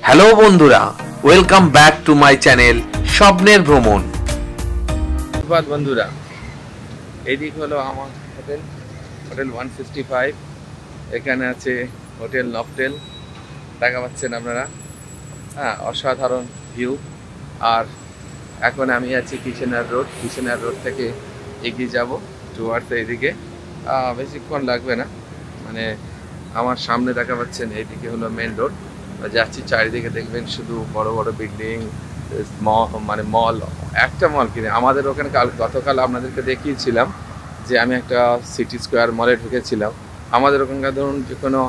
Hello বন্ধুরা, welcome back to my channel স্বপ্নের ভ্রমণ। ধন্যবাদ বন্ধুরা। এইদিক হলো আমার হোটেল 155। এখানে আছে হোটেল নফটেল, দেখা পাচ্ছেন আপনারা। হ্যাঁ, অসাধারণ ভিউ। আর এখন আমি আছি কিচেনার রোড থেকে এগিয়ে যাব টুয়ার্ডস এইদিকে। বেশিক্ষণ লাগবে না, মানে আমার সামনে দেখা পাচ্ছেন এইদিকে হলো মেন রোড। যাচ্ছি, চারিদিকে দেখবেন শুধু বড় বড় বিল্ডিং, মানে মল। একটা মল কিনে আমাদের ওখানে গতকাল আপনাদেরকে দেখিয়েছিলাম যে আমি একটা সিটি স্কোয়ার মলে ঢুকেছিলাম। আমাদের ওখানকার ধরুন যে কোনো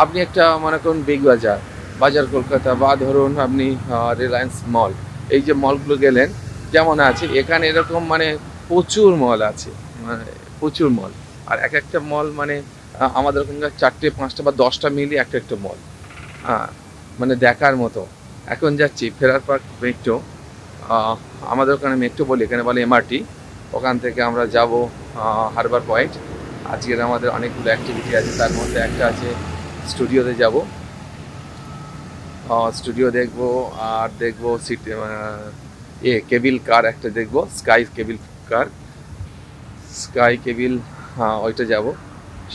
আপনি একটা মনে করুন বিগ বাজার কলকাতা, বা ধরুন আপনি রিলায়েন্স মল, এই যে মলগুলো গেলেন যেমন আছে, এখানে এরকম মানে প্রচুর মল আছে, মানে প্রচুর মল। আর এক একটা মল মানে আমাদের ওখানকার 4টে 5টা বা 10টা মিলিয়ে একটা মল, মানে দেখার মতো। এখন যাচ্ছি ফেরার পার্ক মেট্রো। আমাদের ওখানে মেট্রো বলি, এখানে বলে এমআরটি। ওখান থেকে আমরা যাব হারবার পয়েন্ট। আজকের আমাদের অনেকগুলো অ্যাক্টিভিটি আছে, তার মধ্যে একটা আছে স্টুডিওতে যাব, স্টুডিও দেখবো। আর দেখবো সিটি কেবিল কার একটা দেখবো, স্কাই কেবিল, ওইটা যাব।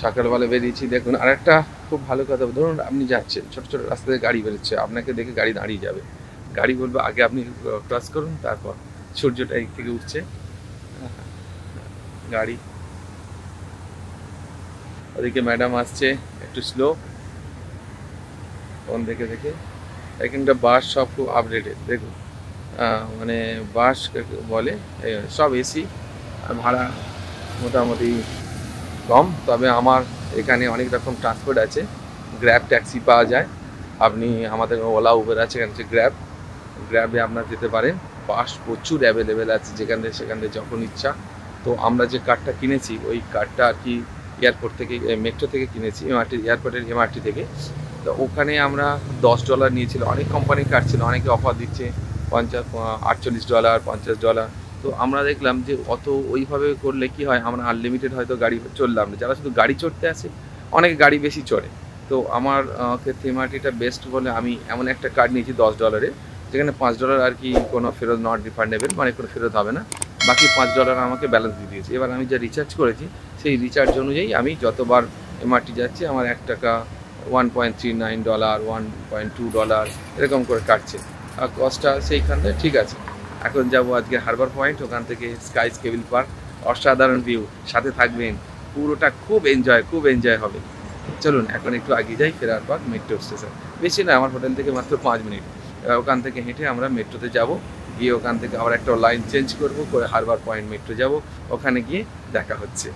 সকালবেলা বেরিয়েছি। দেখুন, আর একটা খুব ভালো কথা, ধরুন আপনি যাচ্ছেন, ছোটো ছোটো রাস্তা থেকে গাড়ি বেরোচ্ছে, আপনাকে দেখে গাড়ি দাঁড়িয়ে যাবে। গাড়ি বলবে আগে আপনি ক্রস করুন, তারপর সূর্যটা এই থেকে উঠছে। গাড়ি ওদিকে ম্যাডাম আসছে, একটু স্লো, ফোন দেখে। এখানটা বাস সব খুব আপডেটেড। দেখুন, মানে বাস বলে সব এসি, ভাড়া মোটামুটি কম। তবে আমার এখানে অনেক রকম ট্রান্সপোর্ট আছে। গ্র্যাব ট্যাক্সি পাওয়া যায়, আপনি আমাদের ওলা উবের আছে, এখানে গ্র্যাবে আপনারা যেতে পারেন। বাস প্রচুর অ্যাভেলেবেল আছে, যেখান থেকে সেখান থেকে যখন ইচ্ছা। তো আমরা যে কার্ডটা কিনেছি, ওই কার্ডটা আর কি এয়ারপোর্ট থেকে, মেট্রো থেকে কিনেছি, এয়ারপোর্টের এমআরটি থেকে। তো ওখানে আমরা $10 নিয়েছিল। অনেক কোম্পানির কার্ড ছিল, অনেকে অফার দিচ্ছে $48, $50। তো আমরা দেখলাম যে অত ওইভাবে করলে কি হয়, আমরা আনলিমিটেড হয়তো গাড়ি চললাম না। যারা শুধু গাড়ি চড়তে আসে, অনেকে গাড়ি বেশি চড়ে। তো আমার ক্ষেত্রে এমআরটিটা বেস্ট বলে আমি এমন একটা কার্ড নিয়েছি $10, যেখানে $5 আর কি কোনো ফেরত, নট রিফান্ডেবল, মানে কোনো ফেরত হবে না। বাকি $5 আমাকে ব্যালেন্স দিয়ে দিয়েছে। এবার আমি যা রিচার্জ করেছি, সেই রিচার্জ অনুযায়ী আমি যতবার এমআরটি যাচ্ছি, আমার $1 $1.39, $1.2 এরকম করে কাটছে। আর কস্টটা সেইখানটা ঠিক আছে। এখন যাবো আজকে হারবার পয়েন্ট, ওখান থেকে স্কাই কেবিল পার্ক। অসাধারণ ভিউ, সাথে থাকবেন, পুরোটা খুব এনজয় হবে। চলুন এখন একটু এগিয়ে যাই, ফেরার পার্ক মেট্রো স্টেশন। বেশি না, আমার হোটেল থেকে মাত্র 5 মিনিট। ওখান থেকে হেঁটে আমরা মেট্রোতে যাব, গিয়ে ওখান থেকে আবার একটা লাইন চেঞ্জ করবো করে হারবার পয়েন্ট মেট্রো যাব। ওখানে গিয়ে দেখা হচ্ছে।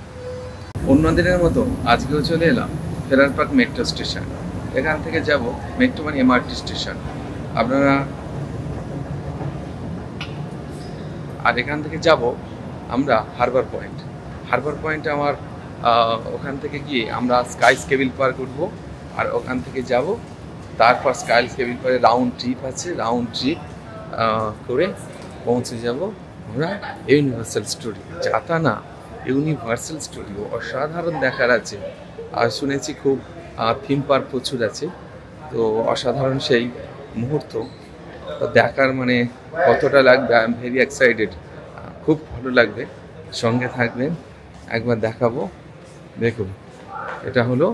অন্য দিনের মতো আজকেও চলে এলাম ফেরার পার্ক মেট্রো স্টেশন। এখান থেকে যাব মেট্রো মানে এমআরটি স্টেশন আপনারা, আর এখান থেকে যাব আমরা হারবার পয়েন্ট। আমার ওখান থেকে গিয়ে আমরা স্কাই কেবিল পার্ক উঠবো, আর ওখান থেকে যাব, তারপর স্কাই কেবিল পার্কে রাউন্ড ট্রিপ আছে, রাউন্ড ট্রিপ করে পৌঁছে যাব আমরা ইউনিভার্সাল স্টুডিও। যাতা না, ইউনিভার্সাল স্টুডিও অসাধারণ দেখার আছে। আর শুনেছি খুব থিম পার্ক প্রচুর আছে। তো অসাধারণ সেই মুহূর্ত দেখার, মানে কতটা লাগবে, আই এম ভেরি এক্সাইটেড। খুব ভালো লাগবে, সঙ্গে থাকবেন, একবার দেখাবো। দেখুন, এটা হলো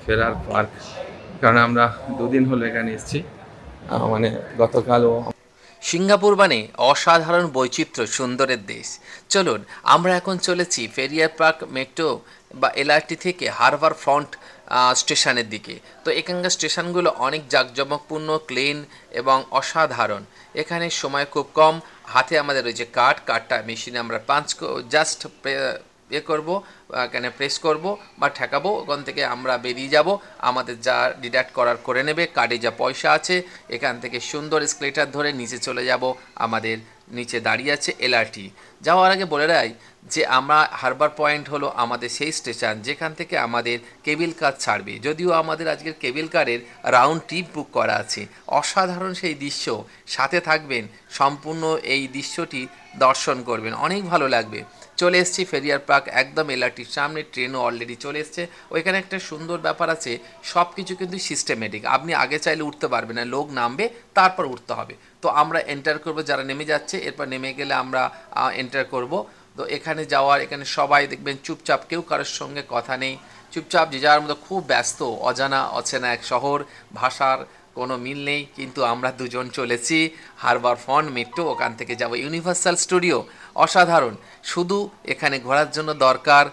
ফেরার পার্ক। কারণ আমরা 2 দিন হলো এখানে এসেছি, মানে গতকালও। সিঙ্গাপুর মানে অসাধারণ বৈচিত্র্য, সুন্দরের দেশ। চলুন, আমরা এখন চলেছি ফেরিয়ার পার্ক মেট্রো বা এলআরটি থেকে হারবার ফ্রন্ট স্টেশনের দিকে। তো এখানকার স্টেশনগুলো অনেক জাঁকজমকপূর্ণ, ক্লিন এবং অসাধারণ। এখানে সময় খুব কম। হাতে আমাদের রয়েছে কার্ডটা মেশিনে আমরা জাস্ট করবো, এখানে প্রেস করব বা ঠেকাবো, ওখান থেকে আমরা বেরিয়ে যাব। আমাদের যা ডিডাক্ট করার করে নেবে, কার্ডে যা পয়সা আছে। এখান থেকে সুন্দর এসকেলেটার ধরে নিচে চলে যাব। আমাদের নিচে দাঁড়িয়ে আছে এলআরটি। যাওয়ার আগে বলে রাই যে আমরা হারবার পয়েন্ট হলো আমাদের সেই স্টেশন যেখান থেকে আমাদের কেবিল কার ছাড়বে। যদিও আমাদের আজকের কেবিল কারের রাউন্ড ট্রিপ বুক করা আছে। অসাধারণ সেই দৃশ্য, সাথে থাকবেন, সম্পূর্ণ এই দৃশ্যটি দর্শন করবেন, অনেক ভালো লাগবে। চলে এসেছি ফেরিয়ার পার্ক একদম এলআরটির সামনে, ট্রেনও অলরেডি চলে এসছে। ওইখানে একটা সুন্দর ব্যাপার আছে, সব কিছু কিন্তু সিস্টেমেটিক, আপনি আগে চাইলে উঠতে পারবেন না, লোক নামবে তারপর উঠতে হবে। তো আমরা এন্টার করব, যারা নেমে যাচ্ছে এরপর নেমে গেলে আমরা এন্টার করব। তো এখানে যাওয়ার, এখানে সবাই দেখবেন চুপচাপ, কেউ কারোর সঙ্গে কথা নেই, চুপচাপ যে যার মতো, খুব ব্যস্ত, অজানা অচেনা এক শহর, ভাষার কোনো মিল নেই। কিন্তু আমরা দুজন চলেছি হারবার ফ্রন্ট মেট্রো, ওখান থেকে যাব ইউনিভার্সাল স্টুডিও। অসাধারণ, শুধু এখানে ঘোরার জন্য দরকার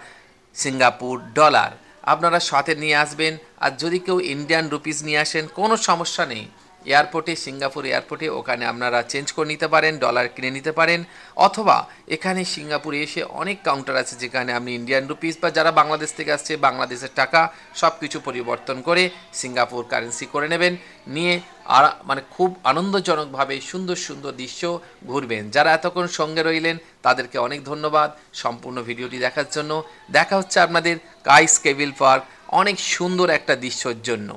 সিঙ্গাপুর ডলার, আপনারা সাথে নিয়ে আসবেন। আর যদি কেউ ইন্ডিয়ান রুপিস নিয়ে আসেন কোনো সমস্যা নেই, এয়ারপোর্টে, সিঙ্গাপুর এয়ারপোর্টে ওখানে আপনারা চেঞ্জ করে নিতে পারেন, ডলার কিনে নিতে পারেন। অথবা এখানে সিঙ্গাপুরে এসে অনেক কাউন্টার আছে যেখানে আপনি ইন্ডিয়ান রুপিস বা যারা বাংলাদেশ থেকে আসছে বাংলাদেশের টাকা সব কিছু পরিবর্তন করে সিঙ্গাপুর কারেন্সি করে নেবেন, নিয়ে আর মানে খুব আনন্দজনকভাবে সুন্দর সুন্দর দৃশ্য ঘুরবেন। যারা এতক্ষণ সঙ্গে রইলেন তাদেরকে অনেক ধন্যবাদ সম্পূর্ণ ভিডিওটি দেখার জন্য। দেখা হচ্ছে আপনাদের কাইস কেবিল পার্ক অনেক সুন্দর একটা দৃশ্যর জন্য।